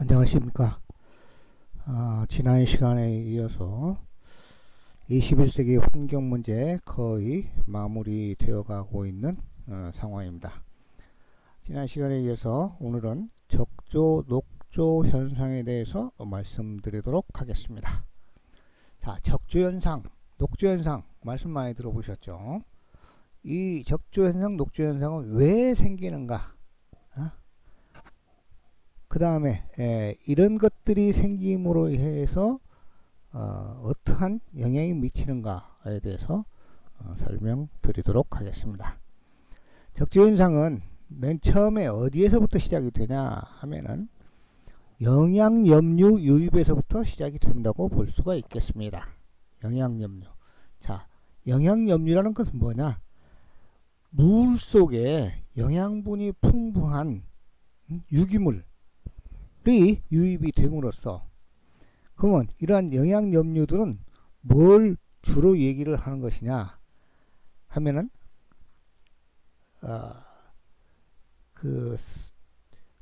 안녕하십니까. 지난 시간에 이어서 21세기 환경 문제 거의 마무리되어 가고 있는 상황입니다. 지난 시간에 이어서 오늘은 적조, 녹조 현상에 대해서 말씀드리도록 하겠습니다. 자, 적조 현상, 녹조 현상 말씀 많이 들어보셨죠? 이 적조 현상, 녹조 현상은 왜 생기는가? 그 다음에 이런 것들이 생김으로 해서 어떠한 영향이 미치는가에 대해서 설명드리도록 하겠습니다. 적조현상은 맨 처음에 어디에서부터 시작이 되냐 하면은 영양염류 유입에서부터 시작이 된다고 볼 수가 있겠습니다. 영양염류. 자, 영양염류라는 것은 뭐냐? 물 속에 영양분이 풍부한 유기물 이 유입이 됨으로써 그러면 이러한 영양염류들은 뭘 주로 얘기를 하는 것이냐 하면은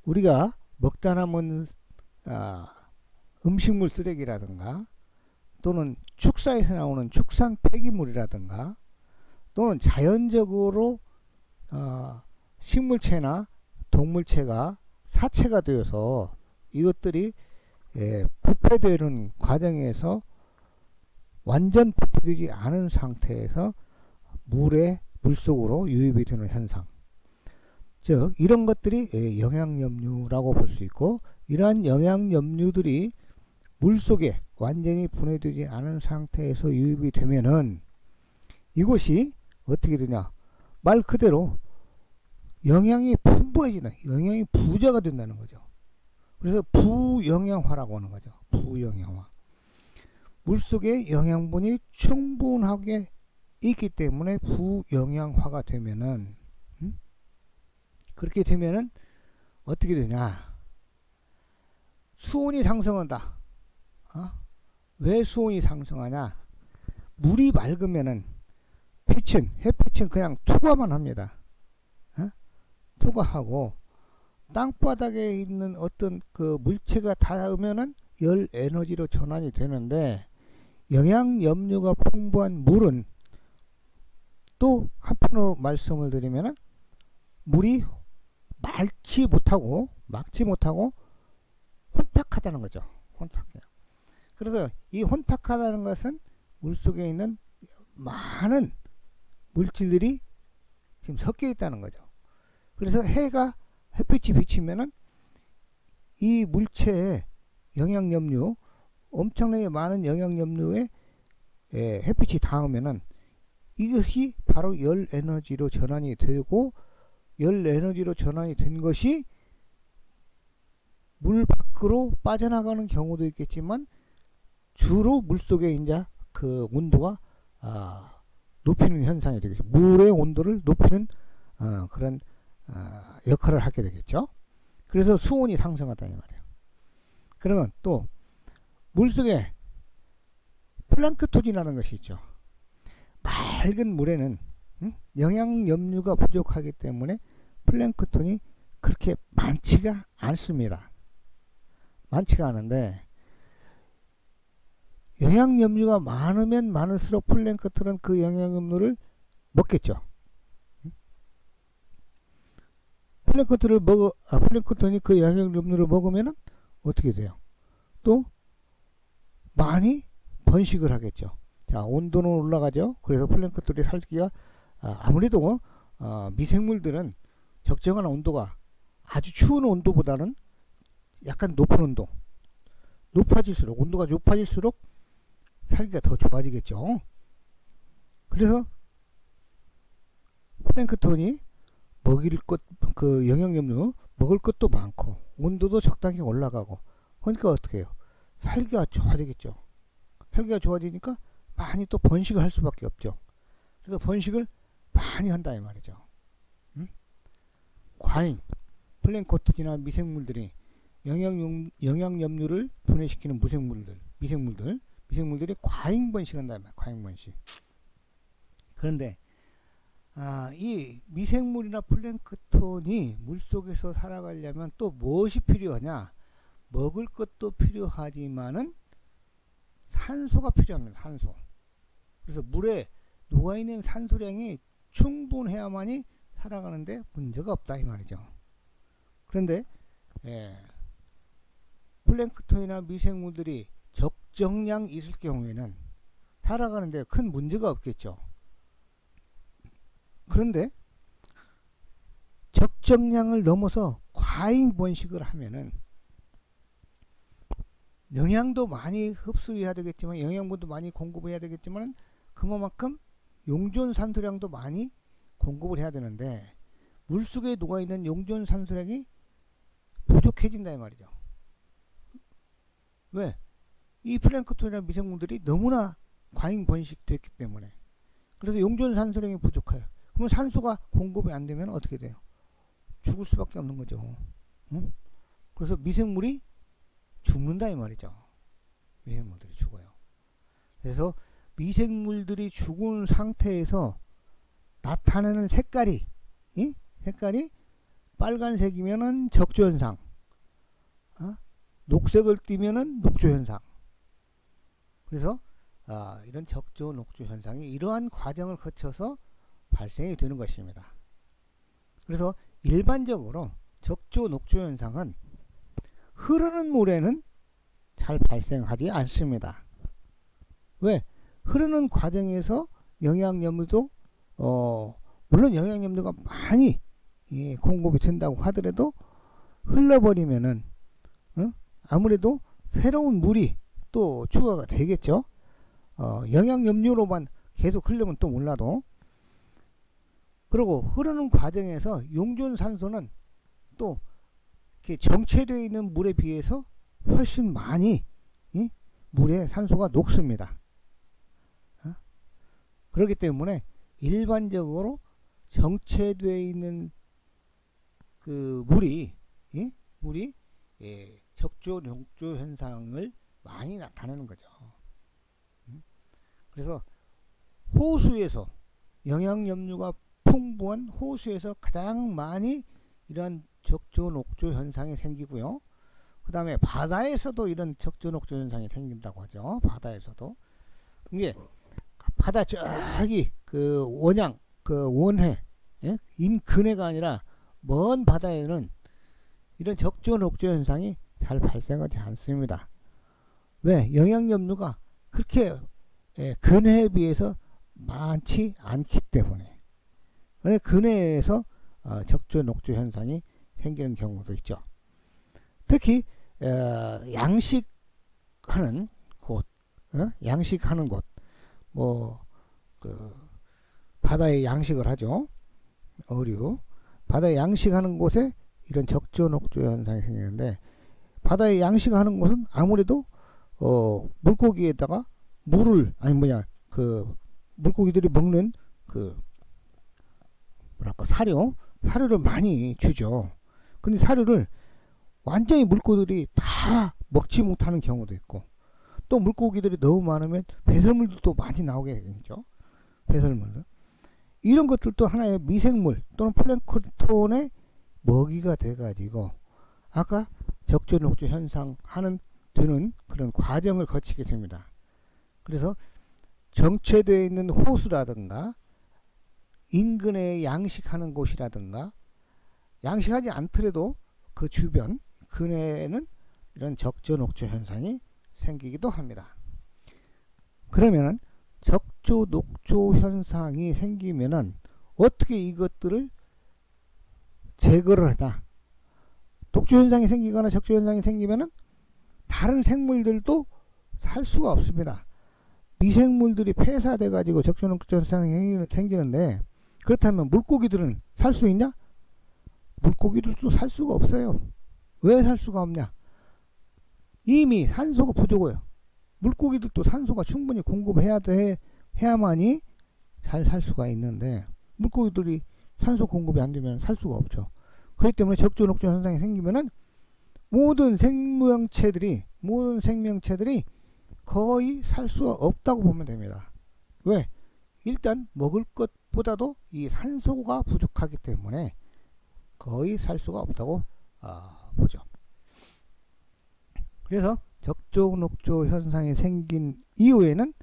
우리가 먹다 남은 음식물 쓰레기라든가 또는 축사에서 나오는 축산 폐기물이라든가 또는 자연적으로 식물체나 동물체가 사체가 되어서 이것들이 부패되는 과정에서 완전 부패되지 않은 상태에서 물속으로 유입이 되는 현상, 즉 이런 것들이 영양염류라고 볼 수 있고, 이러한 영양염류들이 물속에 완전히 분해되지 않은 상태에서 유입이 되면은 이것이 어떻게 되냐, 말 그대로 영양이 풍부해지는, 영양이 부자가 된다는 거죠. 그래서 부영양화라고 하는 거죠. 부영양화. 물속에 영양분이 충분하게 있기 때문에 부영양화가 되면은 그렇게 되면은 어떻게 되냐, 수온이 상승한다. 왜 수온이 상승하냐, 물이 맑으면은 햇빛은 그냥 투과만 합니다. 투과하고 땅바닥에 있는 어떤 그 물체가 닿으면은 열 에너지로 전환이 되는데, 영양염류가 풍부한 물은 또 한편으로 말씀을 드리면은 물이 막지 못하고 혼탁하다는 거죠. 혼탁해요. 그래서 이 혼탁하다는 것은 물속에 있는 많은 물질들이 지금 섞여 있다는 거죠. 그래서 햇빛이 비치면은 이 물체에 영양염류, 엄청나게 많은 영양염류에 햇빛이 닿으면은 이것이 바로 열 에너지로 전환이 되고, 열 에너지로 전환이 된 것이 물 밖으로 빠져나가는 경우도 있겠지만 주로 물속에 이제 그 온도가 높이는 현상이 되겠죠. 물의 온도를 높이는 그런 역할을 하게 되겠죠. 그래서 수온이 상승하다 이 말이에요. 그러면 또 물속에 플랑크톤이라는 것이 있죠. 맑은 물에는 영양염류가 부족하기 때문에 플랑크톤이 그렇게 많지가 않습니다. 많지가 않은데, 영양염류가 많으면 많을수록 플랑크톤은 그 영양염류를 먹겠죠. 플랑크톤이 그 영양염류를 먹으면 어떻게 돼요? 또 많이 번식을 하겠죠. 자, 온도는 올라가죠. 그래서 플랑크톤이 살기가 아무래도 미생물들은 적정한 온도가, 아주 추운 온도보다는 약간 높은 온도, 온도가 높아질수록 살기가 더 좋아지겠죠. 그래서 플랑크톤이 먹일 것, 그 영양염류 먹을 것도 많고 온도도 적당히 올라가고, 그러니까 어떻게 해요? 살기가 좋아지겠죠. 살기가 좋아지니까 많이 또 번식을 할 수밖에 없죠. 그래서 번식을 많이 한다 이 말이죠. 과잉, 플랑크톤이나 미생물들이 영양염류를 분해시키는 미생물들이 과잉 번식한다 이 말이에요. 과잉 번식. 그런데 이 미생물이나 플랑크톤이 물속에서 살아가려면 또 무엇이 필요하냐? 먹을 것도 필요하지만은 산소가 필요합니다. 산소. 그래서 물에 녹아있는 산소량이 충분해야만이 살아가는데 문제가 없다 이 말이죠. 그런데 플랭크톤이나 미생물들이 적정량 있을 경우에는 살아가는데 큰 문제가 없겠죠. 그런데 적정량을 넘어서 과잉 번식을 하면은 영양도 많이 흡수해야 되겠지만 영양분도 많이 공급해야 되겠지만 그만큼 용존 산소량도 많이 공급을 해야 되는데 물속에 녹아있는 용존 산소량이 부족해진다 이 말이죠. 왜? 이 플랭크톤이나 미생물들이 너무나 과잉 번식됐기 때문에. 그래서 용존 산소량이 부족해요. 그러면 산소가 공급이 안 되면 어떻게 돼요? 죽을 수밖에 없는 거죠. 응? 그래서 미생물이 죽는다 이 말이죠. 미생물들이 죽어요. 그래서 미생물들이 죽은 상태에서 나타나는 색깔이 빨간색이면은 적조현상, 녹색을 띠면은 녹조현상. 그래서 이런 적조, 녹조 현상이 이러한 과정을 거쳐서 발생이 되는 것입니다. 그래서 일반적으로 적조, 녹조 현상은 흐르는 물에는 잘 발생하지 않습니다. 왜? 흐르는 과정에서 영양염료도 물론 영양염료가 많이 공급이 된다고 하더라도 흘러버리면은 아무래도 새로운 물이 또 추가가 되겠죠. 영양염료로만 계속 흐르면 또 몰라도. 그리고 흐르는 과정에서 용존산소는 또 이렇게 정체되어 있는 물에 비해서 훨씬 많이 물에 산소가 녹습니다. 그렇기 때문에 일반적으로 정체되어 있는 그 물이 적조, 녹조 현상을 많이 나타내는 거죠. 그래서 호수에서 영양염료가 풍부한 호수에서 가장 많이 이런 적조, 녹조 현상이 생기고요. 그 다음에 바다에서도 이런 적조, 녹조 현상이 생긴다고 하죠. 바다에서도. 이게 바다 저기 그 원양, 그 원해, 인근해가 아니라 먼 바다에는 이런 적조, 녹조 현상이 잘 발생하지 않습니다. 왜? 영양염료가 그렇게 근해에 비해서 많지 않기 때문에. 근해에서 적조, 녹조 현상이 생기는 경우도 있죠. 특히 양식하는 곳, 양식하는 곳, 바다에 양식을 하죠. 어류. 바다에 양식하는 곳에 이런 적조, 녹조 현상이 생기는데, 바다에 양식하는 곳은 아무래도 물고기에다가 물을 물고기들이 먹는 사료를 많이 주죠. 근데 사료를 완전히 물고기들이 다 먹지 못하는 경우도 있고, 또 물고기들이 너무 많으면 배설물도 많이 나오게 되죠. 배설물도. 이런 것들도 하나의 미생물 또는 플랭크톤의 먹이가 돼가지고 아까 적조, 녹조 현상 되는 그런 과정을 거치게 됩니다. 그래서 정체되어 있는 호수라든가 인근에 양식하는 곳이라든가 양식하지 않더라도 그 주변 근해에는 이런 적조, 녹조 현상이 생기기도 합니다. 그러면은 적조, 녹조 현상이 생기면은 어떻게 이것들을 제거를 하냐? 독조 현상이 생기거나 적조 현상이 생기면은 다른 생물들도 살 수가 없습니다. 미생물들이 폐사돼 가지고 적조, 녹조 현상이 생기는데, 그렇다면 물고기들은 살 수 있냐? 물고기들도 살 수가 없어요. 왜 살 수가 없냐? 이미 산소가 부족해요. 물고기들도 산소가 충분히 공급해야만이 잘 살 수가 있는데, 물고기들이 산소 공급이 안 되면 살 수가 없죠. 그렇기 때문에 적조, 녹조 현상이 생기면은 모든 생명체들이 거의 살 수가 없다고 보면 됩니다. 왜? 일단 먹을 것보다도 이 산소가 부족하기 때문에 거의 살 수가 없다고 보죠. 그래서 적조 녹조 현상이 생긴 이후에는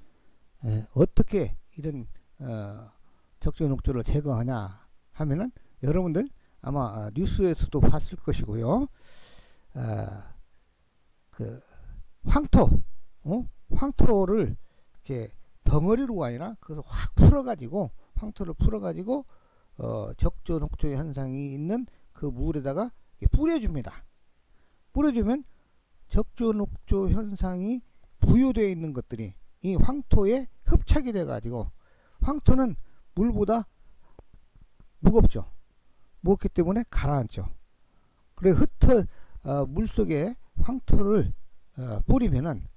어떻게 이런 적조 녹조를 제거하냐 하면은 여러분들 아마 뉴스에서도 봤을 것이고요. 그 황토를 이렇게 덩어리로 아니라 그래서 확 풀어가지고 황토를 풀어가지고 적조 녹조 현상이 있는 그 물에다가 뿌려줍니다. 뿌려주면 적조 녹조 현상이 부유되어 있는 것들이 이 황토에 흡착이 돼 가지고, 황토는 물보다 무겁죠. 무겁기 때문에 가라앉죠. 그래 물속에 황토를 뿌리면은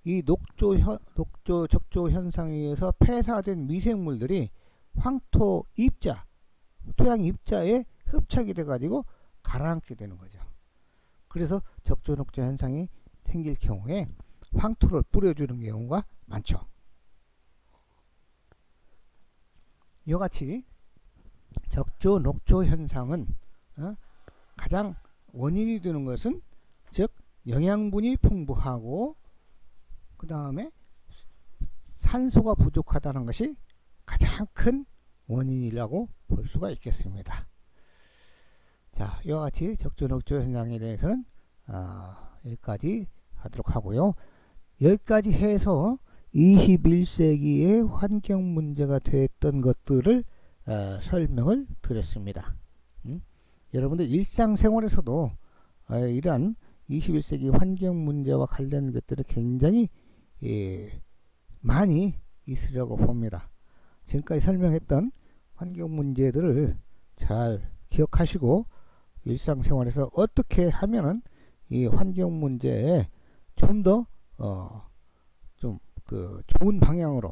이 적조 현상에 의해서 폐사된 미생물들이 황토 입자, 토양 입자에 흡착이 돼 가지고 가라앉게 되는 거죠. 그래서 적조 녹조 현상이 생길 경우에 황토를 뿌려주는 경우가 많죠. 이같이 적조 녹조 현상은 가장 원인이 되는 것은 즉 영양분이 풍부하고 그 다음에 산소가 부족하다는 것이 가장 큰 원인이라고 볼 수가 있겠습니다. 자, 이와 같이 적조 녹조 현상에 대해서는 여기까지 하도록 하고요. 여기까지 해서 21세기의 환경 문제가 됐던 것들을 설명을 드렸습니다. 여러분들 일상생활에서도 이러한 21세기 환경 문제와 관련 것들이 굉장히 많이 있으려고 봅니다. 지금까지 설명했던 환경 문제들을 잘 기억하시고 일상생활에서 어떻게 하면은 이 환경 문제에 좀 더 좋은 방향으로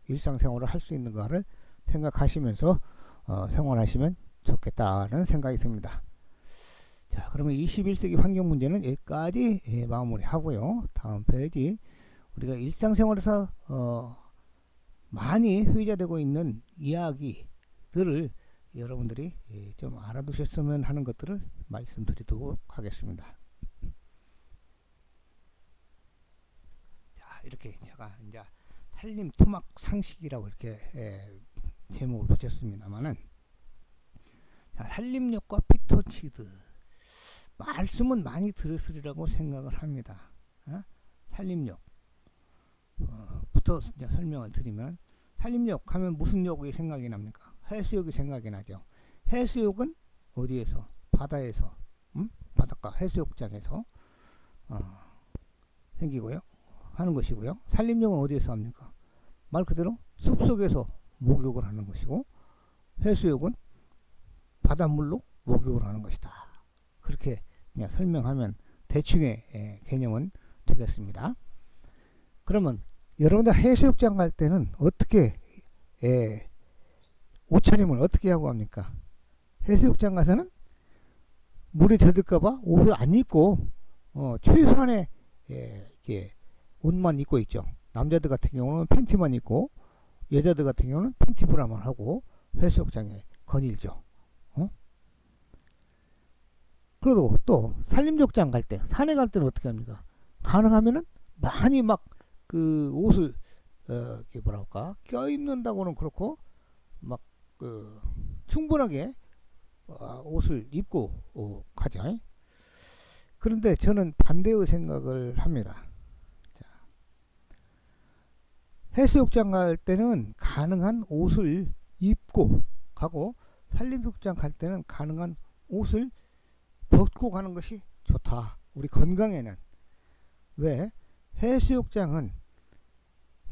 일상생활을 할 수 있는가를 생각하시면서 생활하시면 좋겠다는 생각이 듭니다. 자, 그러면 21세기 환경 문제는 여기까지 마무리하고요. 다음 페이지, 우리가 일상생활에서 많이 회자되고 있는 이야기들을 여러분들이 좀 알아두셨으면 하는 것들을 말씀드리도록 하겠습니다. 자, 이렇게 제가 이제 산림 토막 상식이라고 이렇게 제목을 붙였습니다만은, 산림욕과 피톤치드 말씀은 많이 들으시리라고 생각을 합니다. 산림욕 부터 이제 설명을 드리면, 산림욕 하면 무슨 욕이 생각이 납니까? 해수욕이 생각이 나죠. 해수욕은 어디에서? 바다에서, 바닷가 해수욕장에서 생기고요, 하는 것이고요. 산림욕은 어디에서 합니까? 말 그대로 숲속에서 목욕을 하는 것이고, 해수욕은 바닷물로 목욕을 하는 것이다. 그렇게 그냥 설명하면 대충의 개념은 되겠습니다. 그러면 여러분들 해수욕장 갈 때는 어떻게 옷차림을 어떻게 하고 합니까? 해수욕장 가서는 물에 젖을까봐 옷을 안 입고 최소한의 옷만 입고 있죠. 남자들 같은 경우는 팬티만 입고, 여자들 같은 경우는 팬티 브라만 하고 해수욕장에 거닐죠. 그리고 또 산림욕장 갈 때, 산에 갈 때는 어떻게 합니까? 가능하면은 많이 막 그 옷을 이렇게 뭐랄까 껴입는다고는 그렇고 막 충분하게 옷을 입고 가죠. 그런데 저는 반대의 생각을 합니다. 자, 해수욕장 갈 때는 가능한 옷을 입고 가고, 산림욕장 갈 때는 가능한 옷을 벗고 가는 것이 좋다. 우리 건강에는. 왜? 해수욕장은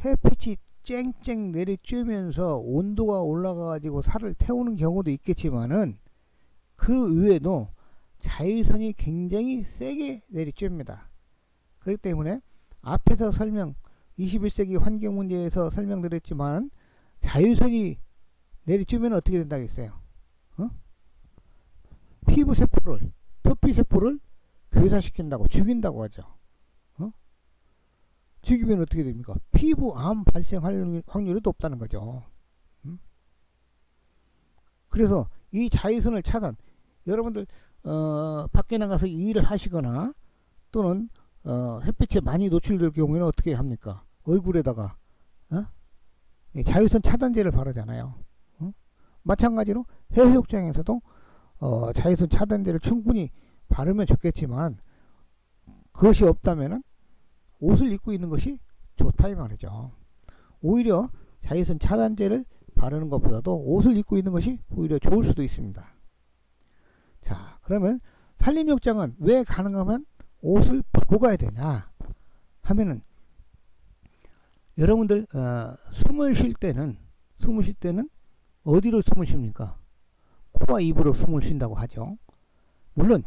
햇빛이 쨍쨍 내리쬐면서 온도가 올라가 가지고 살을 태우는 경우도 있겠지만은, 그 외에도 자외선이 굉장히 세게 내리쬐입니다. 그렇기 때문에 앞에서 21세기 환경 문제에서 설명드렸지만, 자외선이 내리쬐면 어떻게 된다고 했어요? 피부세포를, 표피세포를 괴사시킨다고, 죽인다고 하죠. 죽이면 어떻게 됩니까? 피부암 발생할 확률이 높다는 거죠. 그래서 이 자외선을 차단, 여러분들 밖에 나가서 일을 하시거나 또는 햇빛에 많이 노출될 경우에는 어떻게 합니까? 얼굴에다가 자외선 차단제를 바르잖아요. 마찬가지로 해수욕장에서도 자외선 차단제를 충분히 바르면 좋겠지만 그것이 없다면은 옷을 입고 있는 것이 좋다 이 말이죠. 오히려 자외선 차단제를 바르는 것보다도 옷을 입고 있는 것이 오히려 좋을 수도 있습니다. 자, 그러면 산림욕장은 왜 가능하면 옷을 벗고 가야 되냐 하면은, 여러분들 숨을 쉴 때는 어디로 숨을 쉽니까? 코와 입으로 숨을 쉰다고 하죠. 물론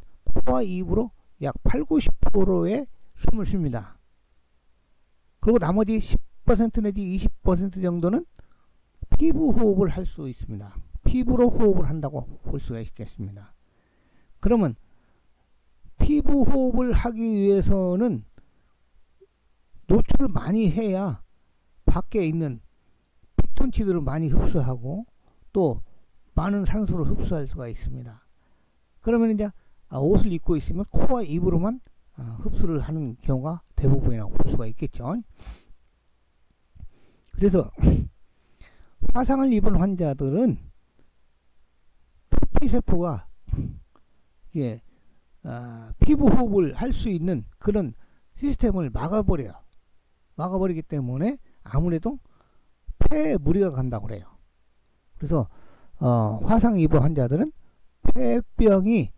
코와 입으로 약 8~90%의 숨을 쉽니다. 그리고 나머지 10% 내지 20% 정도는 피부 호흡을 할 수 있습니다. 피부로 호흡을 한다고 볼 수가 있겠습니다. 그러면 피부 호흡을 하기 위해서는 노출을 많이 해야 밖에 있는 피톤치드를 많이 흡수하고 또 많은 산소를 흡수할 수가 있습니다. 그러면 이제 옷을 입고 있으면 코와 입으로만 흡수를 하는 경우가 대부분이라고 볼 수가 있겠죠. 그래서 화상을 입은 환자들은 표피세포가 피부 호흡을 할 수 있는 그런 시스템을 막아버려요. 막아버리기 때문에 아무래도 폐에 무리가 간다고 그래요. 그래서 화상 입은 환자들은 폐병이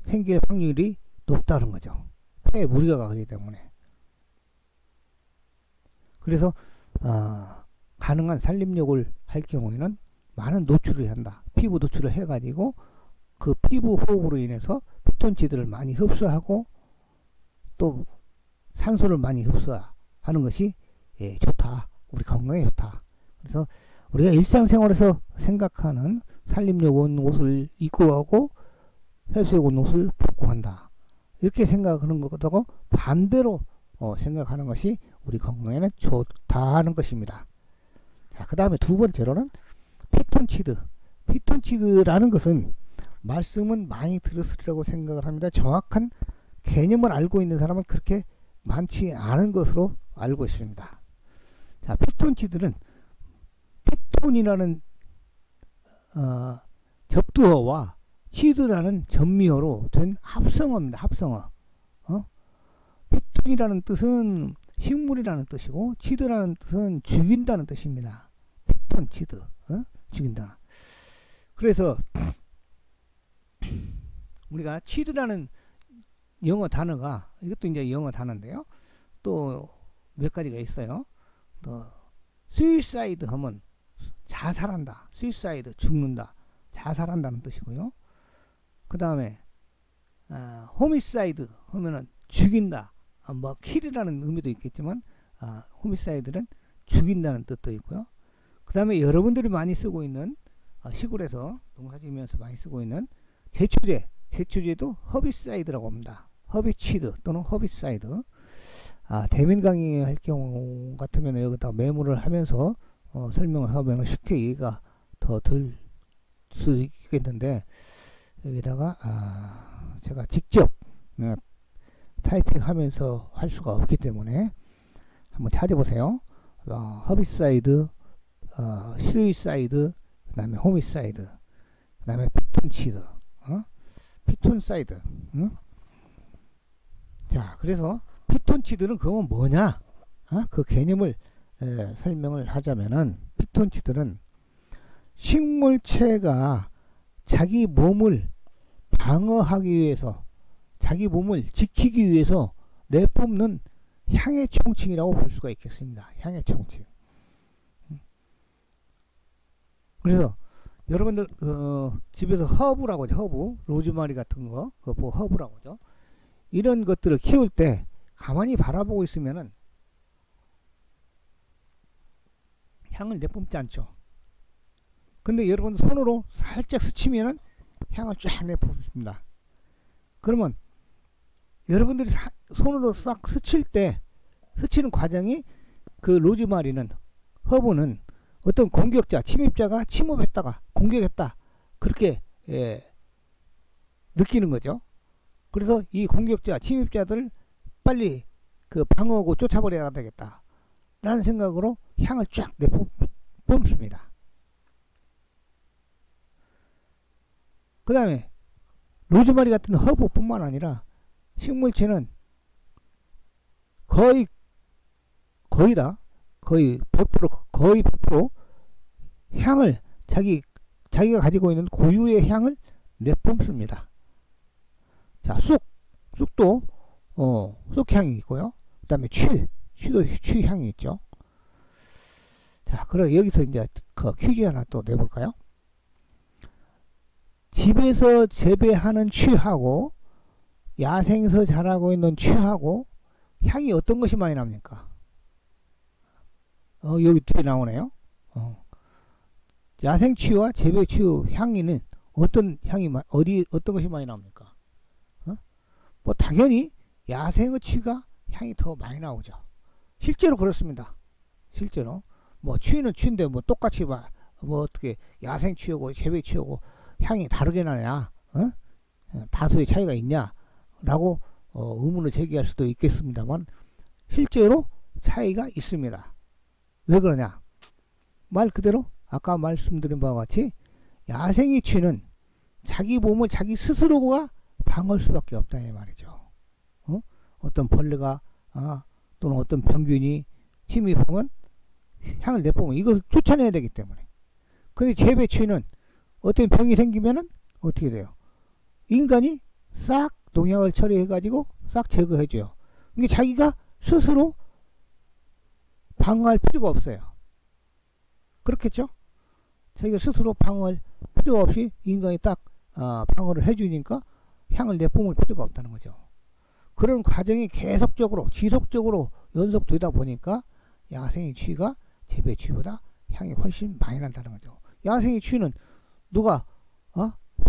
생길 확률이 높다는 거죠. 폐에 무리가 가기 때문에. 그래서 가능한 산림욕을 할 경우에는 많은 노출을 한다. 피부 노출을 해가지고 그 피부 호흡으로 인해서 피톤치드를 많이 흡수하고 또 산소를 많이 흡수하는 것이 좋다. 우리 건강에 좋다. 그래서 우리가 일상생활에서 생각하는 산림욕은 옷을 입고 가고 해수욕은 옷을 벗고 간다. 이렇게 생각하는 것하고 반대로 생각하는 것이 우리 건강에는 좋다 하는 것입니다. 자, 그 다음에 두 번째로는 피톤치드. 피톤치드라는 것은 말씀은 많이 들었으리라고 생각을 합니다. 정확한 개념을 알고 있는 사람은 그렇게 많지 않은 것으로 알고 있습니다. 자, 피톤치드는 피톤이라는 접두어와 치드라는 전미어로 된 합성어입니다. 합성어. 피톤이라는 뜻은 식물이라는 뜻이고 치드라는 뜻은 죽인다는 뜻입니다. 피톤, 치드, 죽인다. 그래서 우리가 치드라는 영어 단어가, 이것도 이제 영어 단어인데요, 또 몇 가지가 있어요. 또 수이사이드 하면 자살한다, 수이사이드 죽는다, 자살한다는 뜻이고요. 그 다음에 호미사이드 하면은 죽인다, 뭐 킬이라는 의미도 있겠지만 호미사이드는 죽인다는 뜻도 있고요. 그 다음에 여러분들이 많이 쓰고 있는 시골에서 농사지으면서 많이 쓰고 있는 제초제도 허비사이드라고 합니다. 허비치드 또는 허비사이드. 대면 강의할 경우 같으면 여기다 메모를 하면서 설명을 하면 쉽게 이해가 더 될 수 있겠는데, 여기다가 제가 직접 타이핑하면서 할 수가 없기 때문에 한번 찾아보세요. 허비사이드, 스위사이드, 그 다음에 호미사이드, 그 다음에 피톤치드, 피톤사이드. 자, 그래서 피톤치드는 그건 뭐냐? 그 개념을 설명을 하자면은, 피톤치드는 식물체가 자기 몸을 방어하기 위해서, 자기 몸을 지키기 위해서 내뿜는 향의 총칭이라고 볼 수가 있겠습니다. 향의 총칭. 그래서 여러분들 집에서 허브라고 하죠. 허브, 로즈마리 같은 거, 그거 허브라고 하죠. 이런 것들을 키울 때 가만히 바라보고 있으면은 향을 내뿜지 않죠. 근데 여러분 손으로 살짝 스치면은 향을 쫙 내뿜습니다. 그러면 여러분들이 손으로 싹 스칠 때, 스치는 과정이 그 로즈마리는, 허브는 어떤 공격자, 침입자가 침입했다가 공격했다, 그렇게 느끼는 거죠. 그래서 이 공격자, 침입자들을 빨리 그 방어하고 쫓아버려야 되겠다 라는 생각으로 향을 쫙 내뿜습니다. 그 다음에 로즈마리 같은 허브뿐만 아니라 식물체는 거의 다 거의 100% 거의 100% 향을 자기가 가지고 있는 고유의 향을 내뿜습니다. 자, 쑥도 쑥향이 있고요. 그 다음에 취도 취향이 있죠. 자, 그럼 여기서 이제 그 퀴즈 하나 또 내볼까요? 집에서 재배하는 취하고 야생에서 자라고 있는 취하고 향이 어떤 것이 많이 납니까? 여기 뒤에 나오네요. 야생 취와 재배 취 향이는 어떤 것이 많이 나옵니까? 뭐 당연히 야생의 취가 향이 더 많이 나오죠. 실제로 그렇습니다. 실제로 뭐 취는 취인데 뭐 똑같이 뭐 어떻게 야생 취하고 재배 취하고 향이 다르게 나냐? 다소의 차이가 있냐라고 의문을 제기할 수도 있겠습니다만 실제로 차이가 있습니다. 왜 그러냐? 말 그대로 아까 말씀드린 바와 같이 야생의 취는 자기 몸을 자기 스스로가 방어할 수밖에 없다 이 말이죠. 어떤 벌레가 또는 어떤 병균이 침입하면 향을 내뿜으면 이것을 쫓아내야 되기 때문에. 근데 재배 취는 어떤 병이 생기면은 어떻게 돼요? 인간이 싹 농약을 처리해 가지고 싹 제거해 줘요. 이게 자기가 스스로 방어할 필요가 없어요. 그렇겠죠? 자기가 스스로 방어할 필요 없이 인간이 딱 방어를 해주니까 향을 내뿜을 필요가 없다는 거죠. 그런 과정이 계속적으로 지속적으로 연속되다 보니까 야생의 취가 재배 취보다 향이 훨씬 많이 난다는 거죠. 야생의 취는 누가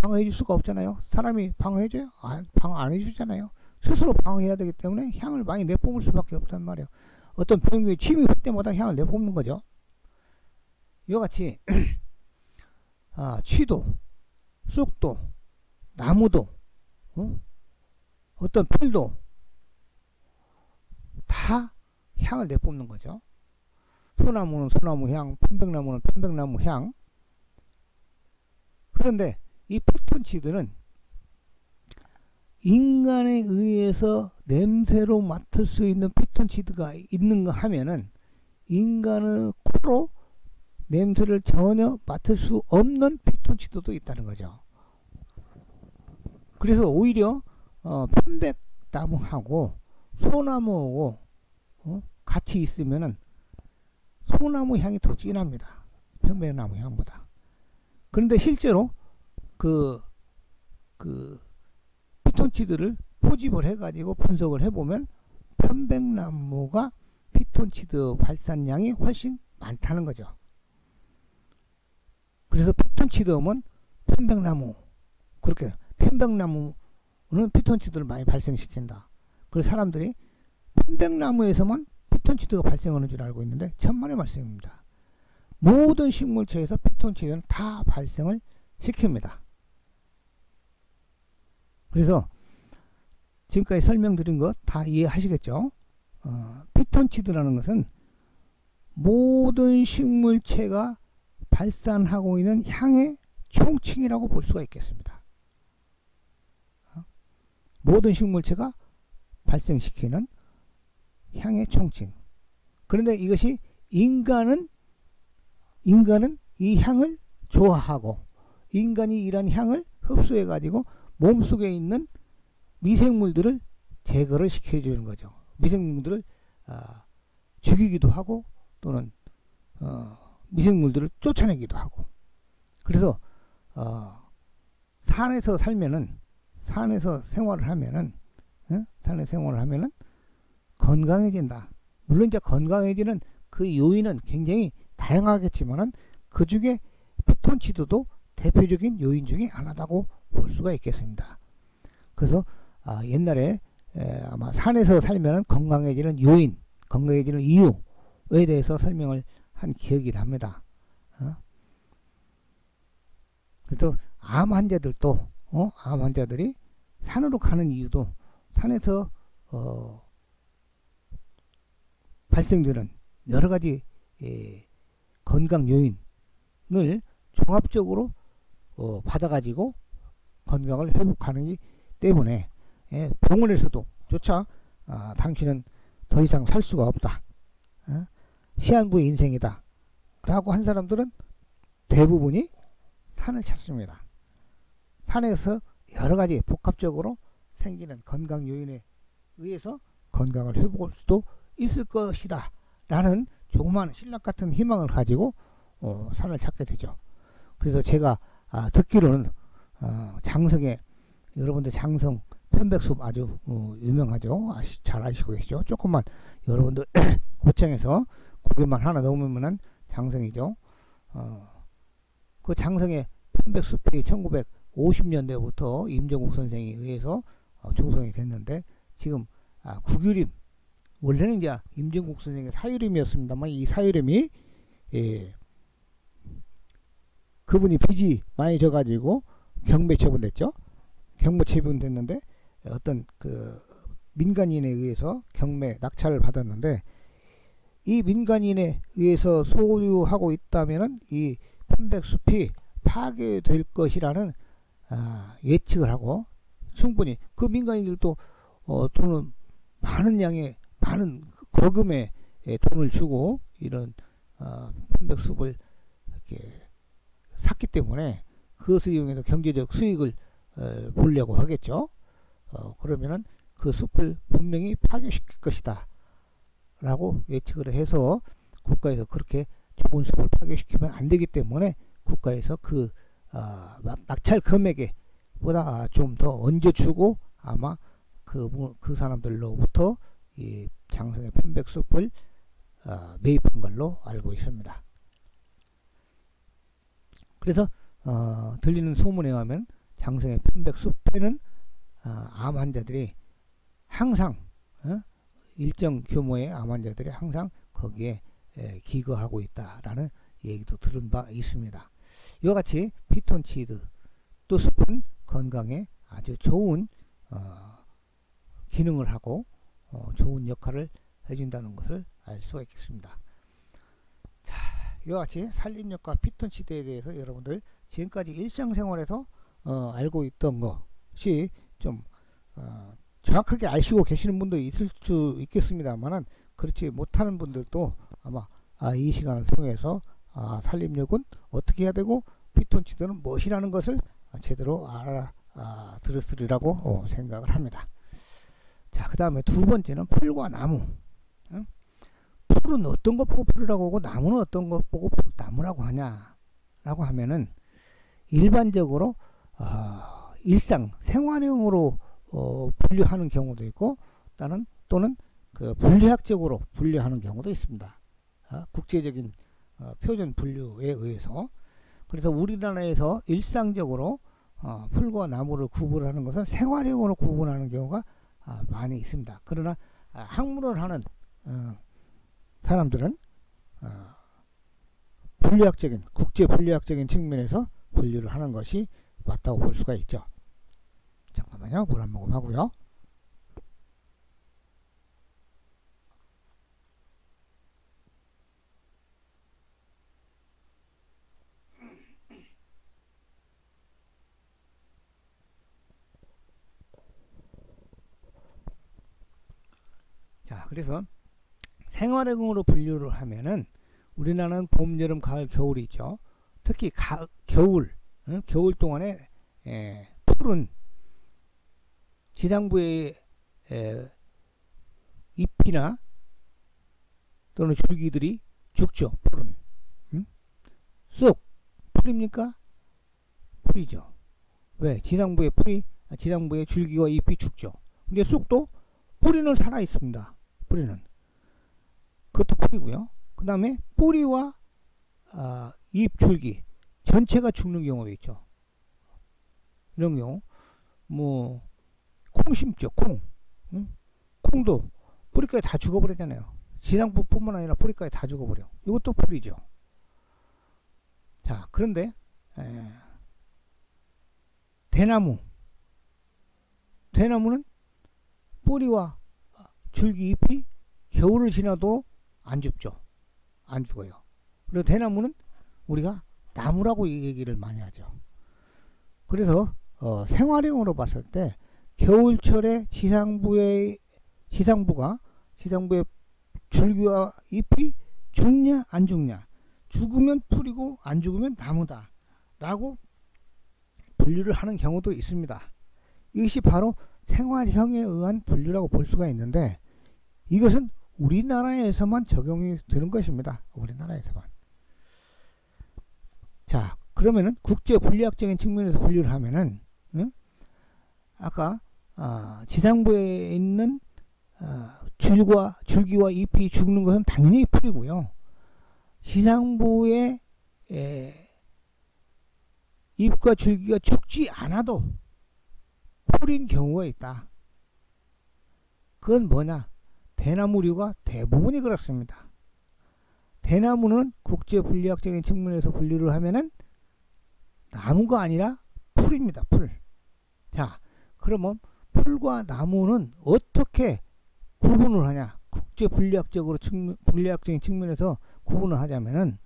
방어해 줄 수가 없잖아요. 사람이 방어해줘요? 방어 안 해주잖아요. 스스로 방어해야 되기 때문에 향을 많이 내뿜을 수밖에 없단 말이에요. 어떤 병균이 침입할 때마다 향을 내뿜는 거죠. 이와 같이 취도, 쑥도, 나무도, 어떤 풀도 다 향을 내뿜는 거죠. 소나무는 소나무 향, 편백나무는 편백나무 향. 그런데 이 피톤치드는 인간에 의해서 냄새로 맡을 수 있는 피톤치드가 있는가 하면은 인간의 코로 냄새를 전혀 맡을 수 없는 피톤치드도 있다는 거죠. 그래서 오히려 편백나무하고 소나무하고 같이 있으면은 소나무 향이 더 진합니다. 편백나무 향보다. 그런데 실제로 그 피톤치드를 포집을 해가지고 분석을 해보면 편백나무가 피톤치드 발산량이 훨씬 많다는 거죠. 그래서 피톤치드음은 편백나무, 그렇게 편백나무는 피톤치드를 많이 발생시킨다. 그래서 사람들이 편백나무에서만 피톤치드가 발생하는 줄 알고 있는데 천만의 말씀입니다. 모든 식물체에서 피톤치드는 다 발생을 시킵니다. 그래서 지금까지 설명드린 것 다 이해하시겠죠? 피톤치드라는 것은 모든 식물체가 발산하고 있는 향의 총칭이라고 볼 수가 있겠습니다. 모든 식물체가 발생시키는 향의 총칭. 그런데 이것이 인간은 이 향을 좋아하고 인간이 이런 향을 흡수해 가지고 몸속에 있는 미생물들을 제거를 시켜주는 거죠. 미생물들을 죽이기도 하고 또는 미생물들을 쫓아내기도 하고. 그래서 산에서 살면은 산에서 생활을 하면은 건강해진다. 물론 이제 건강해지는 그 요인은 굉장히 다양하겠지만은 그 중에 피톤치드도 대표적인 요인 중에 하나다고 볼 수가 있겠습니다. 그래서 옛날에 아마 산에서 살면은 건강해지는 요인, 건강해지는 이유에 대해서 설명을 한 기억이 납니다. 그래서 암 환자들도 암 환자들이 산으로 가는 이유도 산에서 발생되는 여러 가지 건강 요인을 종합적으로 받아가지고 건강을 회복하기 때문에 병원에서도 조차 당신은 더 이상 살 수가 없다, 시한부의 인생이다 라고 한 사람들은 대부분이 산을 찾습니다. 산에서 여러 가지 복합적으로 생기는 건강 요인에 의해서 건강을 회복할 수도 있을 것이다 라는 조그마한 신락 같은 희망을 가지고 산을 찾게 되죠. 그래서 제가 듣기로는 장성에, 여러분들 장성 편백숲 아주 유명하죠. 잘 아시고 계시죠. 조금만 여러분들 고창에서 고개만 하나 넘으면은 장성이죠. 그 장성의 편백숲이 1950년대부터 임정국 선생에 의해서 조성이 됐는데, 지금 국유림, 원래는 이제 임정국 선생의 사유림이었습니다만, 이 사유림이 그분이 빚이 많이 져가지고 경매 처분됐죠. 경매 처분됐는데 어떤 그 민간인에 의해서 경매 낙찰을 받았는데, 이 민간인에 의해서 소유하고 있다면은 이 편백숲이 파괴될 것이라는 예측을 하고, 충분히 그 민간인들도 돈을 많은 양의 많은 거금의 돈을 주고 이런 편백숲을 이렇게 샀기 때문에 그것을 이용해서 경제적 수익을 보려고 하겠죠. 그러면은 그 숲을 분명히 파괴시킬 것이다 라고 예측을 해서 국가에서 그렇게 좋은 숲을 파괴시키면 안 되기 때문에 국가에서 그 낙찰 금액에 보다 좀 더 얹어주고 아마 그 사람들로부터 이 장성의 편백숲을 매입한 걸로 알고 있습니다. 그래서 들리는 소문에 의하면 장성의 편백숲에는 암 환자들이 항상 일정 규모의 암 환자들이 항상 거기에 기거하고 있다라는 얘기도 들은 바 있습니다. 이와 같이 피톤치드, 또 숲은 건강에 아주 좋은 기능을 하고 좋은 역할을 해준다는 것을 알 수가 있겠습니다. 자, 이와 같이 산림욕과 피톤치드에 대해서 여러분들 지금까지 일상생활에서 알고 있던 것이 좀 정확하게 아시고 계시는 분도 있을 수 있겠습니다만은, 그렇지 못하는 분들도 아마 이 시간을 통해서 산림욕은 어떻게 해야 되고 피톤치드는 무엇이라는 것을 제대로 알아들었으리라고 생각을 합니다. 자, 그 다음에 두 번째는 풀과 나무. 풀은 어떤 것 보고 풀이라고 하고 나무는 어떤 것 보고 나무라고 하냐라고 하면은, 일반적으로 일상 생활형으로 분류하는 경우도 있고, 또는 그 분리학적으로 분류하는 경우도 있습니다. 국제적인 표준 분류에 의해서. 그래서 우리나라에서 일상적으로 풀과 나무를 구분하는 것은 생활형으로 구분하는 경우가 많이 있습니다. 그러나 학문을 하는 사람들은 분류학적인, 국제 분류학적인 측면에서 분류를 하는 것이 맞다고 볼 수가 있죠. 잠깐만요. 물 한 모금 하고요. 자, 그래서 생활형으로 분류를 하면은 우리나라는 봄, 여름, 가을, 겨울이 있죠. 특히 겨울 동안에 풀은 지상부의 잎이나 또는 줄기들이 죽죠. 풀은 쑥 풀입니까? 풀이죠. 왜? 지상부의 줄기와 잎이 죽죠. 근데 쑥도 뿌리는 살아 있습니다. 뿌리는 그것도 풀이고요. 그 다음에 뿌리와 잎, 줄기 전체가 죽는 경우도 있죠. 이런 경우 콩 심죠. 콩도 뿌리까지 다 죽어버리잖아요. 지상부뿐만 아니라 뿌리까지 다 죽어버려. 이것도 풀이죠. 자, 그런데 대나무, 대나무는 뿌리와 줄기, 잎이 겨울을 지나도 안 죽죠. 안 죽어요. 그리고 대나무는 우리가 나무라고 얘기를 많이 하죠. 그래서 생활용으로 봤을 때 겨울철에 지상부의 줄기와 잎이 죽냐 안 죽냐, 죽으면 풀이고 안 죽으면 나무다 라고 분류를 하는 경우도 있습니다. 이것이 바로 생활형에 의한 분류라고 볼 수가 있는데, 이것은 우리나라에서만 적용이 되는 것입니다. 우리나라에서만. 자, 그러면은 국제 분리학적인 측면에서 분류를 하면은, 아까 지상부에 있는 줄기와 잎이 죽는 것은 당연히 풀이고요. 지상부의 잎과 줄기가 죽지 않아도 풀인 경우가 있다. 그건 뭐냐? 대나무류가 대부분이 그렇습니다. 대나무는 국제 분리학적인 측면에서 분류를 하면은 나무가 아니라 풀입니다. 풀. 자, 그러면 풀과 나무는 어떻게 구분을 하냐? 국제 분리학적인 측면에서 구분을 하자면은,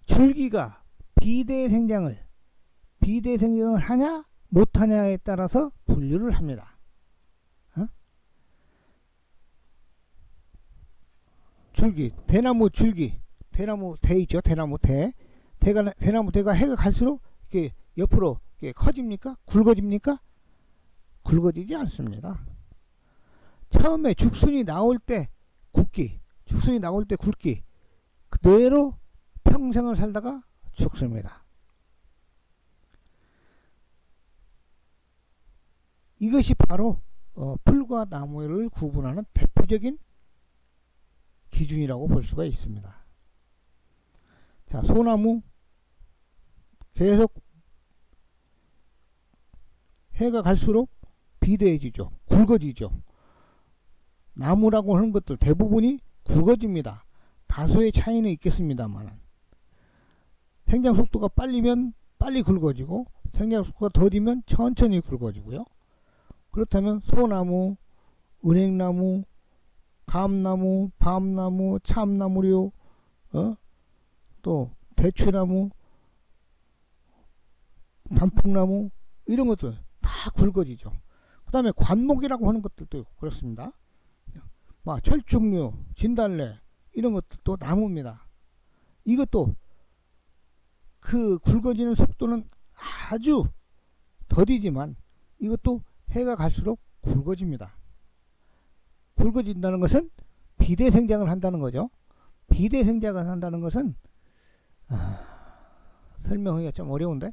줄기가 비대 생장을 하냐 못하냐에 따라서 분류를 합니다. 줄기, 대나무 줄기, 대나무 대 있죠. 대나무 대가 해가 갈수록 이렇게 옆으로 이렇게 커집니까? 굵어집니까? 굵어지지 않습니다. 처음에 죽순이 나올 때 굵기 그대로 평생을 살다가 죽습니다. 이것이 바로 풀과 나무를 구분하는 대표적인 기준이라고 볼 수가 있습니다. 자, 소나무 계속 해가 갈수록 비대해지죠. 굵어지죠. 나무라고 하는 것들 대부분이 굵어집니다. 다소의 차이는 있겠습니다만, 생장 속도가 빨리면 빨리 굵어지고 생장 속도가 더디면 천천히 굵어지고요. 그렇다면 소나무, 은행나무, 감나무, 밤나무, 참나무류, 또 대추나무, 단풍나무, 이런 것들 다 굵어지죠. 그 다음에 관목이라고 하는 것들도 있고 그렇습니다. 철쭉류, 진달래, 이런 것들도 나무입니다. 이것도 그 굵어지는 속도는 아주 더디지만 이것도 해가 갈수록 굵어집니다. 굵어진다는 것은 비대생장을 한다는 거죠. 비대생장을 한다는 것은 설명하기가 좀 어려운데,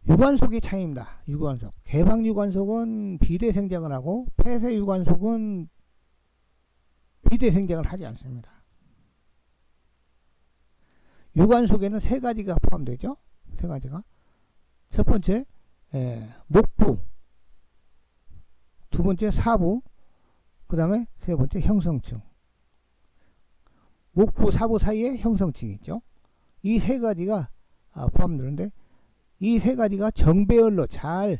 유관속의 차이입니다. 유관속. 개방유관속은 비대생장을 하고 폐쇄유관속은 비대생장을 하지 않습니다. 유관속에는 세 가지가 포함되죠. 세 가지가. 첫 번째 목부, 두 번째 사부, 그 다음에 세 번째 형성층. 목부, 사부 사이에 형성층이 있죠. 이 세 가지가 포함되는데, 이 세 가지가 정배열로 잘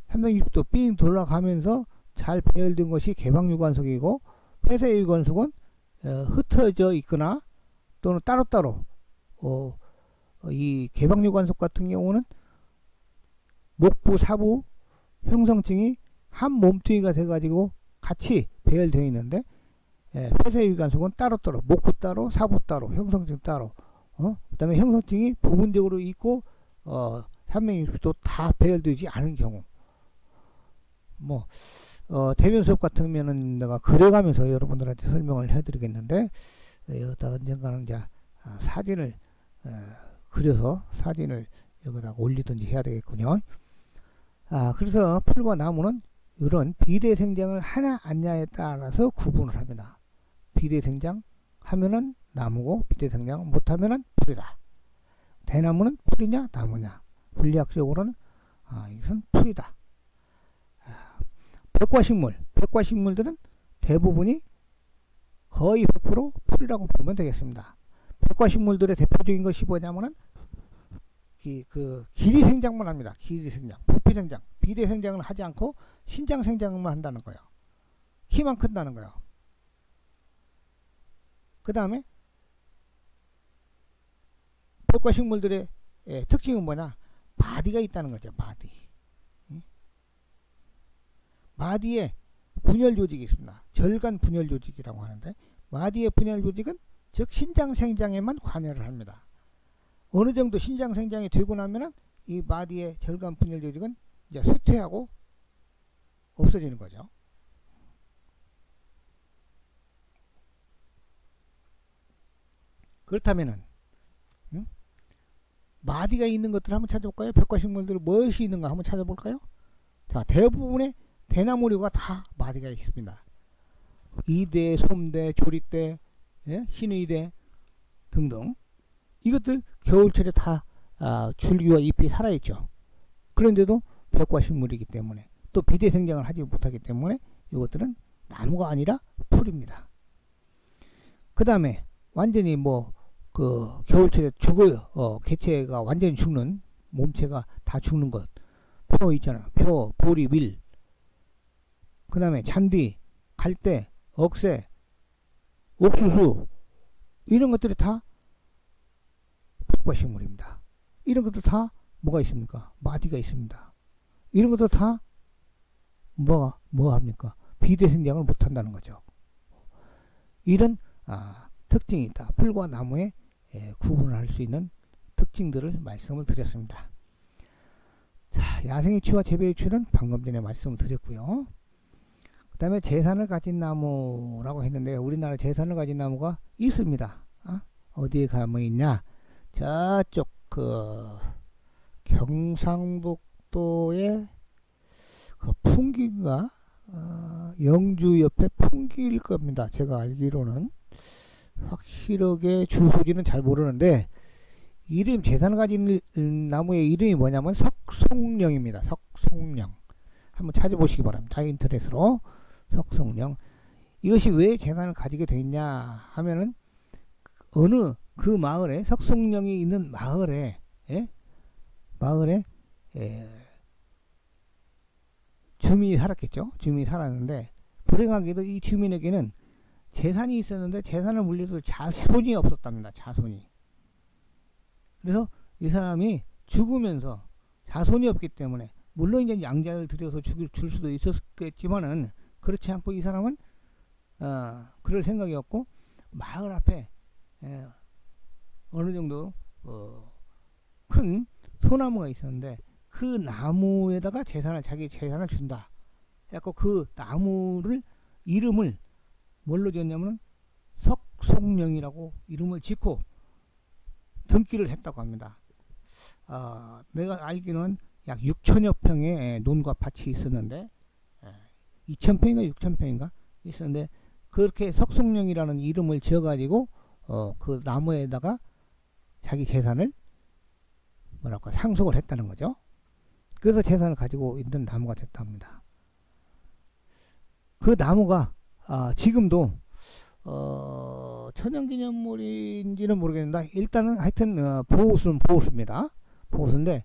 360도 삥 돌아가면서 잘 배열된 것이 개방유관속이고, 폐쇄유관속은 흩어져 있거나 또는 따로따로 이 개방유관속 같은 경우는 목부, 사부, 형성층이 한 몸뚱이가 돼가지고 같이 배열되어 있는데, 폐쇄유관속은 따로따로, 목부 따로, 사부 따로, 형성층 따로, 그 다음에 형성층이 부분적으로 있고 360도 다 배열되지 않은 경우, 대면 수업 같으면은 내가 그려가면서 여러분들한테 설명을 해드리겠는데, 언젠가는 이제 사진을 그려서 사진을 여기다가 올리든지 해야 되겠군요. 그래서 풀과 나무는 이런 비대생장을 하냐 안냐에 따라서 구분을 합니다. 비대생장 하면은 나무고, 비대생장 못하면은 풀이다. 대나무는 풀이냐 나무냐, 분리학적으로는 이것은 풀이다. 벽과식물들은 대부분이 거의 100% 풀이라고 보면 되겠습니다. 벽과식물들의 대표적인 것이 뭐냐면은 길이 생장만 합니다. 길이 생장, 부피 생장, 비대 생장을 하지 않고 신장 생장만 한다는 거예요. 키만 큰다는 거예요. 그 다음에 벽과 식물들의 특징은 뭐냐? 마디가 있다는 거죠. 마디. 마디에 분열 조직이 있습니다. 절간 분열 조직이라고 하는데, 마디의 분열 조직은 즉 신장 생장에만 관여를 합니다. 어느 정도 신장 생장이 되고 나면은 이 마디의 절간 분열 조직은 이제 쇠퇴하고 없어지는 거죠. 그렇다면은 마디가 있는 것들을 한번 찾아볼까요? 벽과 식물들 무엇이 있는가 한번 찾아볼까요? 자, 대부분의 대나무류가 다 마디가 있습니다. 이대, 솜대, 조리대, 신의대 등등. 이것들 겨울철에 다 줄기와 잎이 살아있죠. 그런데도 벽과 식물이기 때문에, 또 비대 생장을 하지 못하기 때문에 이것들은 나무가 아니라 풀입니다. 그 다음에 완전히 겨울철에 죽어요. 개체가 완전히 죽는, 몸체가 다 죽는 것. 표 있잖아. 표, 보리, 밀. 그 다음에 잔디, 갈대, 억새, 옥수수. 이런 것들이 다 벽과 식물입니다. 이런 것들 다 뭐가 있습니까? 마디가 있습니다. 이런 것들 다 뭐 합니까? 비대생장을 못 한다는 거죠. 이런 특징이 있다. 풀과 나무의 구분을 할 수 있는 특징들을 말씀을 드렸습니다. 자, 야생의 취와 재배의 취는 방금 전에 말씀을 드렸고요. 그 다음에 재산을 가진 나무라고 했는데, 우리나라 재산을 가진 나무가 있습니다. 어디에 가면 있냐? 저쪽 경상북도의 풍기인가? 영주 옆에 풍기일 겁니다. 제가 알기로는. 확실하게 주소지는 잘 모르는데, 재산을 가진 나무의 이름이 뭐냐면 석송령입니다. 석송령. 한번 찾아보시기 바랍니다. 인터넷으로. 석송령. 이것이 왜 재산을 가지게 되었냐 하면은, 어느 그 마을에, 석송령이 있는 마을에 주민이 살았겠죠. 주민이 살았는데, 불행하게도 이 주민에게는 재산이 있었는데 재산을 물려줄 자손이 없었답니다. 자손이. 그래서 이 사람이 죽으면서 자손이 없기 때문에, 물론 이제 양자를 들여서 줄 수도 있었겠지만은, 그렇지 않고 이 사람은 그럴 생각이 없고, 마을 앞에 어느 정도 큰 소나무가 있었는데, 그 나무에다가 자기 재산을 준다. 그래서 그 나무를 이름을 뭘로 지었냐면 석송령이라고 이름을 짓고 등기를 했다고 합니다. 내가 알기로는 약 6천여 평의 논과 밭이 있었는데, 2,000평인가 6,000평인가 있었는데, 그렇게 석송령이라는 이름을 지어가지고 그 나무에다가 자기 재산을 상속을 했다는 거죠. 그래서 재산을 가지고 있는 나무가 됐답니다. 그 나무가 지금도 천연기념물인지는 모르겠는데, 일단은 하여튼 보호수는 보호수입니다. 보호수인데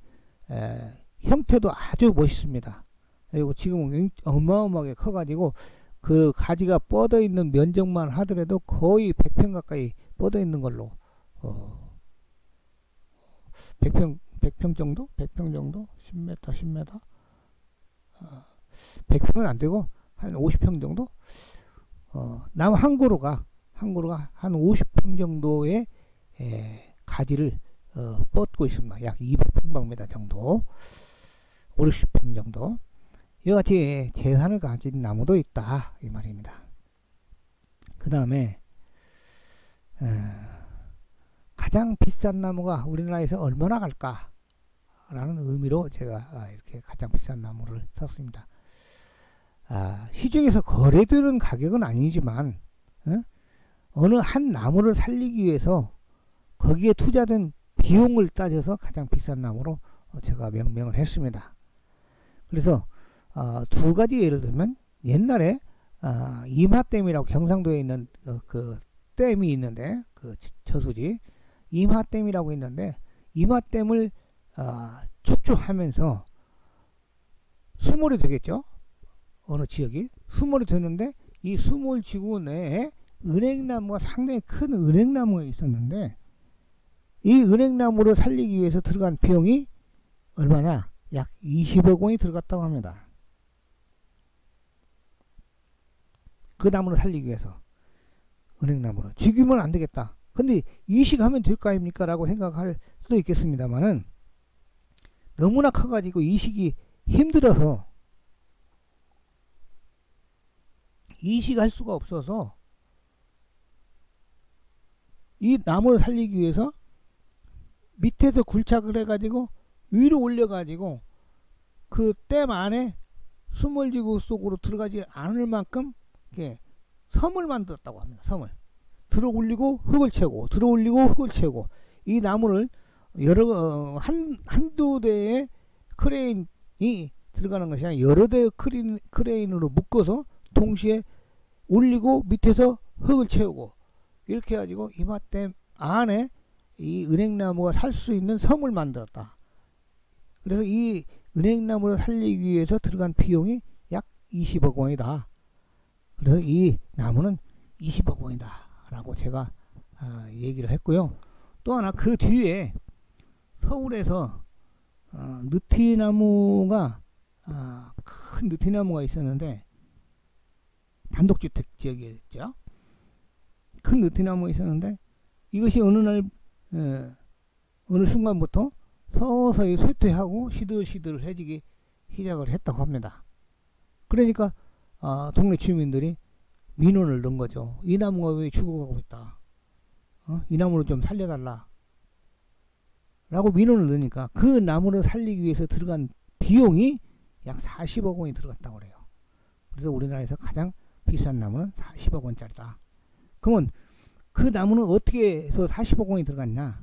형태도 아주 멋있습니다. 그리고 지금은 어마어마하게 커가지고, 그 가지가 뻗어 있는 면적만 하더라도 거의 100평 가까이 뻗어 있는 걸로, 100평 정도? 100평 정도? 10m, 10m? 100평은 안 되고, 한 50평 정도? 나무 한 그루가 한 50평 정도의 가지를 뻗고 있습니다. 약 200평방미터 정도, 5, 60평 정도. 이와같이 재산을 가진 나무도 있다, 이 말입니다. 그 다음에 가장 비싼 나무가 우리나라에서 얼마나 갈까 라는 의미로 제가 이렇게 가장 비싼 나무를 썼습니다. 시중에서 거래되는 가격은 아니지만, 어느 한 나무를 살리기 위해서 거기에 투자된 비용을 따져서 가장 비싼 나무로 제가 명명을 했습니다. 그래서 두 가지 예를 들면, 옛날에 임하댐이라고 경상도에 있는 그 댐이 있는데, 그 저수지 임하댐이라고 있는데, 임하댐을 축조하면서 수몰이 되겠죠. 어느 지역이 수몰이 되는데 이 수몰 지구 내에 은행나무가 상당히 큰 은행나무가 있었는데 이 은행나무를 살리기 위해서 들어간 비용이 얼마냐? 약 20억 원이 들어갔다고 합니다. 그 나무를 살리기 위해서 은행나무로 죽이면 안 되겠다. 근데 이식하면 될 거 아닙니까? 라고 생각할 수도 있겠습니다만은 너무나 커가지고 이식이 힘들어서 이식할 수가 없어서 이 나무를 살리기 위해서 밑에서 굴착을 해가지고 위로 올려가지고 그 댐 안에 수몰지구 속으로 들어가지 않을 만큼 이렇게 섬을 만들었다고 합니다. 섬을 들어 올리고 흙을 채우고 들어 올리고 흙을 채우고 이 나무를 한두 대의 크레인이 들어가는 것이 아니라 여러 대의 크레인으로 묶어서 동시에 올리고 밑에서 흙을 채우고 이렇게 해가지고 이마댐 안에 이 은행나무가 살 수 있는 섬을 만들었다. 그래서 이 은행나무를 살리기 위해서 들어간 비용이 약 20억 원이다. 그래서 이 나무는 20억 원이다 라고 제가 얘기를 했고요. 또 하나 그 뒤에 서울에서 느티나무가 큰 느티나무가 있었는데 단독주택 지역이었죠. 큰 느티나무가 있었는데 이것이 어느 날 어느 순간부터 서서히 쇠퇴하고 시들시들해지기 시작을 했다고 합니다. 그러니까 동네 주민들이 민원을 넣은 거죠. 이 나무가 왜 죽어가고 있다. 이 나무를 좀 살려달라. 라고 민원을 넣으니까 그 나무를 살리기 위해서 들어간 비용이 약 40억 원이 들어갔다고 그래요. 그래서 우리나라에서 가장 비싼 나무는 40억 원짜리다. 그러면 그 나무는 어떻게 해서 40억 원이 들어갔냐?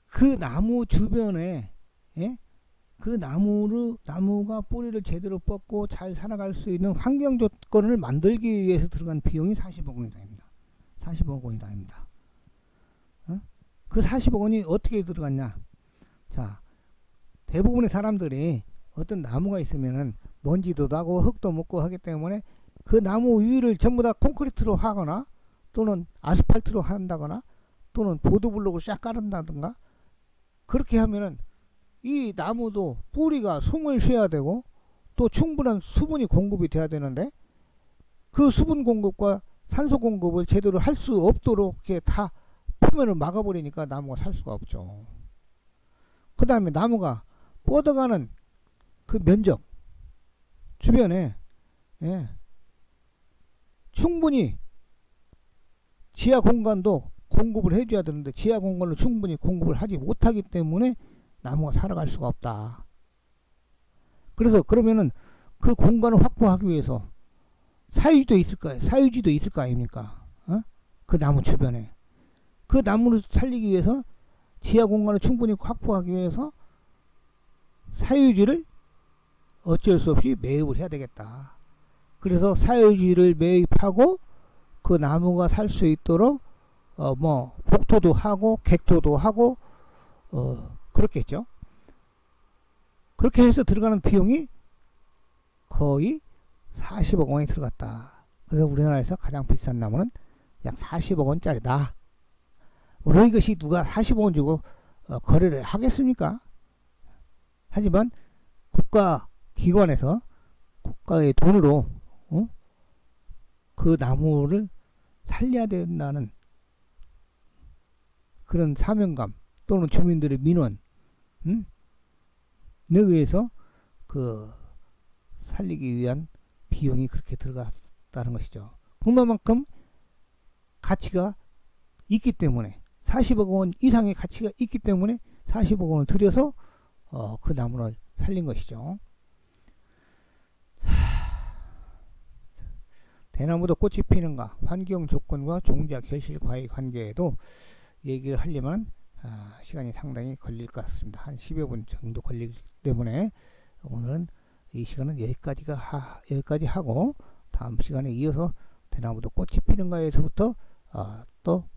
그 나무 주변에 그 나무가 뿌리를 제대로 뻗고 잘 살아갈 수 있는 환경 조건을 만들기 위해서 들어간 비용이 40억 원이다. 40억 원이다. 그 40억 원이 어떻게 들어갔냐? 자, 대부분의 사람들이 어떤 나무가 있으면은 먼지도 나고 흙도 묻고 하기 때문에 그 나무 위를 전부 다 콘크리트로 하거나 또는 아스팔트로 한다거나 또는 보도블록을 쫙 깔은다든가 그렇게 하면은 이 나무도 뿌리가 숨을 쉬어야 되고 또 충분한 수분이 공급이 돼야 되는데 그 수분 공급과 산소 공급을 제대로 할 수 없도록 이렇게 다 표면을 막아버리니까 나무가 살 수가 없죠. 그 다음에 나무가 뻗어가는 그 면적 주변에 충분히 지하 공간도 공급을 해줘야 되는데 지하 공간을 충분히 공급을 하지 못하기 때문에 나무가 살아갈 수가 없다. 그래서 그러면은 그 공간을 확보하기 위해서 사유지도 있을 거 아닙니까? 그 나무 주변에 그 나무를 살리기 위해서 지하 공간을 충분히 확보하기 위해서 사유지를 어쩔 수 없이 매입을 해야 되겠다. 그래서 사유지를 매입하고 그 나무가 살 수 있도록 복토도 하고 객토도 하고 그렇겠죠. 그렇게 해서 들어가는 비용이 거의 40억 원이 들어갔다. 그래서 우리나라에서 가장 비싼 나무는 약 40억 원짜리다. 물론 이것이 누가 40억 원 주고 거래를 하겠습니까? 하지만 국가기관에서 국가의 돈으로 그 나무를 살려야 된다는 그런 사명감 또는 주민들의 민원에 의해서 그 살리기 위한 비용이 그렇게 들어갔다는 것이죠. 그만큼 가치가 있기 때문에 40억 원 이상의 가치가 있기 때문에 40억 원을 들여서 그 나무를 살린 것이죠. 대나무도 꽃이 피는가 환경 조건과 종자 결실과의 관계에도 얘기를 하려면 시간이 상당히 걸릴 것 같습니다. 한 10여 분 정도 걸리기 때문에 오늘은 이 시간은 여기까지 하고 다음 시간에 이어서 대나무도 꽃이 피는가에서부터 또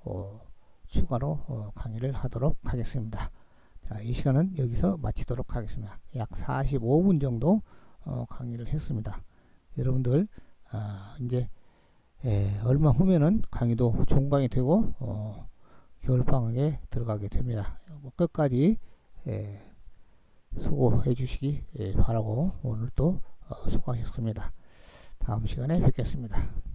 추가로 강의를 하도록 하겠습니다. 자, 이 시간은 여기서 마치도록 하겠습니다. 약 45분 정도 강의를 했습니다. 여러분들 이제 얼마 후면은 강의도 종강이 되고 겨울방학에 들어가게 됩니다. 끝까지 수고해 주시기 바라고 오늘 또 수고하셨습니다. 다음 시간에 뵙겠습니다.